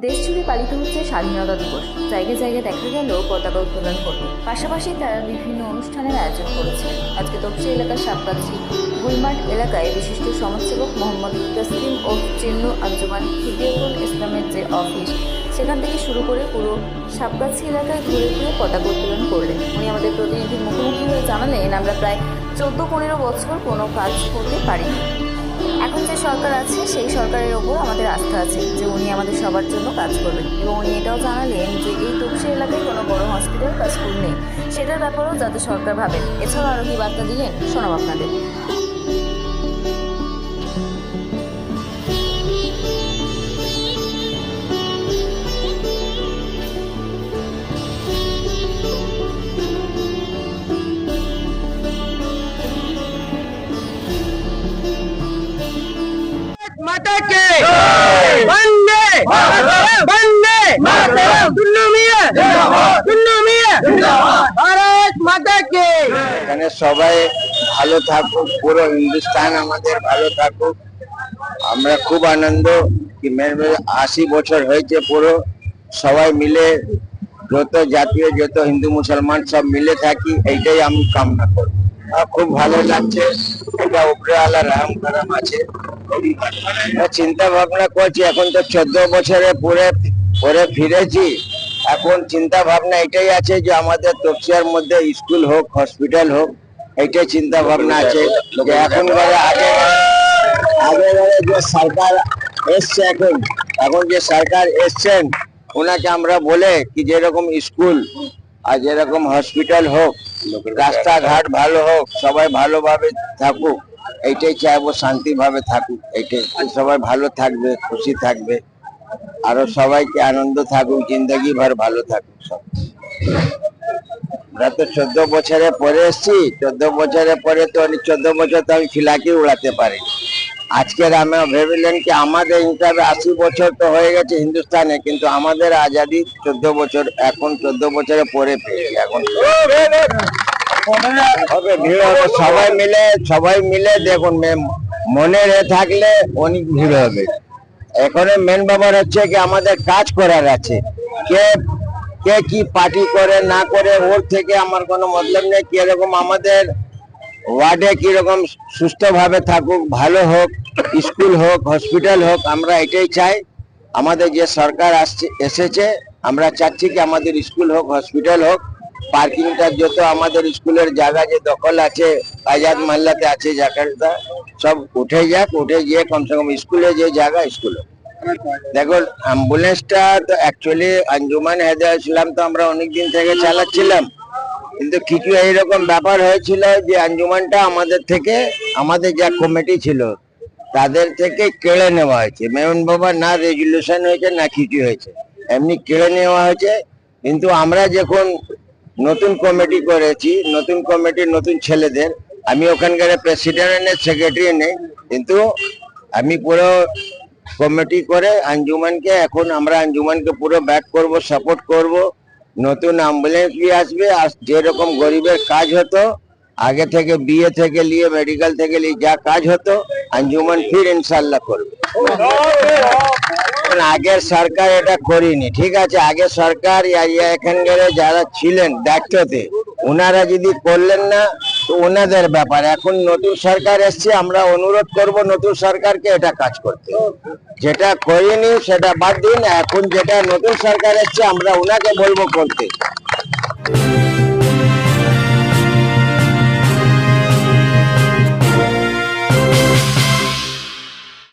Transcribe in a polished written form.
দেশ জুড়ে পালিত হচ্ছে স্বাধীনতা দিবস। জায়গায় জায়গায় দেখা গেল পতাকা উত্তোলন করবে। পাশাপাশি তারা বিভিন্ন অনুষ্ঠানের আয়োজন করেছে। আজকে তপসি এলাকার সাপগাছি গুলমার্ট এলাকায় বিশিষ্ট সমাজসেবক মোহাম্মদ তসলিম ও চিন্নু আঞ্জুমান হিদিয়াতুল ইসলামের যে অফিস, সেখান থেকে শুরু করে পুরো সাপগাছি এলাকায় ঘুরে ঘুরে পতাকা উত্তোলন করলেন। উনি আমাদের প্রতিনিধির মুখোমুখি হয়ে জানালেন, আমরা প্রায় 14-15 বছর কোনো কাজ করতে পারিনি। এখন যে সরকার আছে সেই সরকারের ওপর আমাদের আস্থা আছে যে উনি আমাদের সবার জন্য কাজ করবেন। এবং উনি এটাও জানালেন যে এই তপসি এলাকায় কোনো বড় হসপিটাল বা স্কুল নেই, সেটার ব্যাপারেও যাতে সরকার ভাবেন। এছাড়াও আরও কি বার্তা দিলেন শোনাব আপনাদের। माता के वंदे वंदे भारत माता के। এখানে সবাই ভালো থাকুক, পুরো হিন্দুস্তান আমাদের ভালো থাকুক। আমরা খুব আনন্দ কি 80 বছর হয়েছে, পুরো সবাই মিলে যত জাতীয় যত হিন্দু মুসলমান সব মিলে থাকি, এইটাই আমি কামনা করি। খুব ভালো লাগছে, এটা উপরওয়ালা রহম করম আছে। চিন্তা ভাবনা করছি, এখন তো 14 বছরে পরে ফিরেছি। এখন চিন্তা ভাবনা এটাই আছে যে আমাদের তপসিয়ার মধ্যে স্কুল হোক, হসপিটাল হোক, এইটাই চিন্তা ভাবনা আছে। যে এখন আগে যে সরকার এসছে, এখন যে সরকার এসছেন ওনাকে আমরা বলে কি যেরকম স্কুল আর যেরকম হসপিটাল হোক, রাস্তাঘাট ভালো হোক, সবাই ভালোভাবে থাকুক, এইটাই চাইবো, শান্তি ভাবে থাকুক। এইটাই সবাই ভালো থাকবে, খুশি থাকবে, আরো সবাইকে আনন্দ থাকুক, জিন্দগি ভর ভালো থাকুক সব। আমরা তো 14 বছরে পরে এসছি, 14 বছরের পরে তো 14 বছর তো আমি ফিলাকি উড়াতে পারি। আজকের আমরা ভেবেলেন কি আমাদের হিসাবে 80 বছর তো হয়ে গেছে হিন্দুস্তানে, কিন্তু আমাদের আজাদি 14 বছর, এখন 14 বছরে পরে পেয়েছি। এখন হবে ভিড় হবে, সবাই মিলে দেখুন, মনে থাকলে অনেক ভিড় হবে। এখন মেন ব্যাপার হচ্ছে কি আমাদের কাজ করার আছে। কে কি পার্টি করে না করে ওর থেকে আমার কোনো মতলব নেই। কিরকম আমাদের ওয়ার্ডে কিরকম সুস্থ ভাবে থাকুক, ভালো হোক, স্কুল হোক, হসপিটাল হোক, আমরা এটাই চাই। আমাদের যে সরকার এসেছে, আমরা চাচ্ছি কি আমাদের স্কুল হোক, হসপিটাল হোক, পার্কিংটা যত আমাদের স্কুলের জায়গা যে দখল আছে আজাদ মহল্লাতে আছে জায়গাটা সব উঠে যাক, উঠে গিয়ে কমসে কম স্কুলে যে জায়গা স্কুল। দেখো অ্যাম্বুলেন্সটা তো অ্যাকচুয়ালি আঞ্জুমান হেদায়েত ইসলাম তো আমরা অনেকদিন থেকে চালাচ্ছিলাম, কিন্তু কিছু এইরকম ব্যাপার হয়েছিল যে আঞ্জুমানটা আমাদের যা কমিটি ছিল তাদের থেকে কেড়ে নেওয়া হয়েছে। মেমন বাবা না রেজুলেশন হয়েছে না কিছু হয়েছে, এমনি কেড়ে নেওয়া হয়েছে। কিন্তু আমরা যখন নতুন কমিটি করেছি, নতুন কমিটি নতুন ছেলেদের, আমি ওখানকার প্রেসিডেন্ট নেই, সেক্রেটারি নেই, কিন্তু আমি পুরো কমিটি করে আঞ্জুমানকে, এখন আমরা আঞ্জুমানকে পুরো ব্যাক করব, সাপোর্ট করব। নতুন অ্যাম্বুলেন্স নিয়ে আসবে, আর যেরকম গরিবের কাজ হতো আগে থেকে, বিয়ে থেকে নিয়ে মেডিকেল থেকে নিয়ে যা কাজ হতো, আঞ্জুমান ফির ইনশাল্লাহ করবে। আগের সরকার এটা করিনি, ঠিক আছে। আগের সরকার এখানকার যারা ছিলেন দায়িত্বতে, ওনারা যদি করলেন না তো ওনাদের ব্যাপার। এখন নতুন সরকার এসছে, আমরা অনুরোধ করব নতুন সরকারকে এটা কাজ করতে। যেটা করিনি সেটা বাদ দিন, এখন যেটা নতুন সরকার এসছে আমরা ওনাকে বলবো করতে।